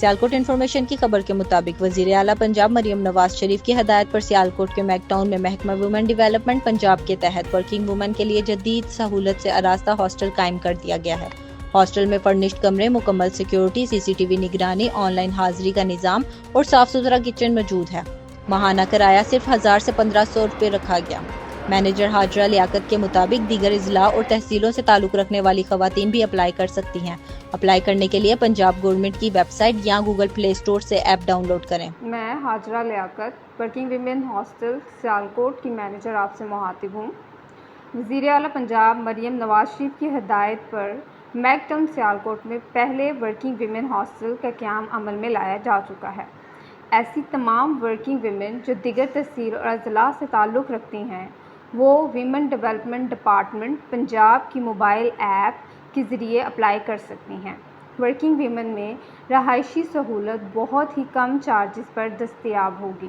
Sialkot information کی خبر کے مطابق وزیر اعلیٰ پنجاب مریم نواز شریف کی ہدایت پر سیالکوٹ کے میک ٹاؤن میں محکمہ وومن ڈیولپمنٹ پنجاب کے تحت ورکنگ وومن کے لیے جدید سہولت سے آراستہ ہاسٹل قائم کر دیا گیا ہے۔ ہاسٹل میں فرنشڈ کمرے، مکمل سیکیورٹی، سی سی ٹی وی نگرانی، آن لائن حاضری کا نظام اور صاف ستھرا کچن موجود ہے۔ ماہانہ کرایہ صرف 1000 سے 1500 روپے رکھا گیا۔ مینیجر حاجرہ لیاقت کے مطابق دیگر اضلاع اور تحصیلوں سے تعلق رکھنے والی خواتین بھی اپلائی کر سکتی ہیں۔ اپلائی کرنے کے لیے پنجاب گورنمنٹ کی ویب سائٹ یا گوگل پلے اسٹور سے ایپ ڈاؤن لوڈ کریں۔ میں حاجرہ لیاقت ورکنگ ویمن ہاسٹل سیالکوٹ کی مینیجر آپ سے مخاطب ہوں۔ وزیر اعلیٰ پنجاب مریم نواز شریف کی ہدایت پر میک ٹاؤن سیالکوٹ میں پہلے ورکنگ ویمن ہاسٹل کا قیام عمل میں لایا جا چکا ہے۔ ایسی تمام ورکنگ ویمن جو دیگر تحصیل اور اضلاع سے تعلق رکھتی ہیں وہ ویمن ڈیولپمنٹ ڈپارٹمنٹ پنجاب کی موبائل ایپ کے ذریعے اپلائی کر سکتی ہیں۔ ورکنگ ویمن میں رہائشی سہولت بہت ہی کم چارجز پر دستیاب ہوگی۔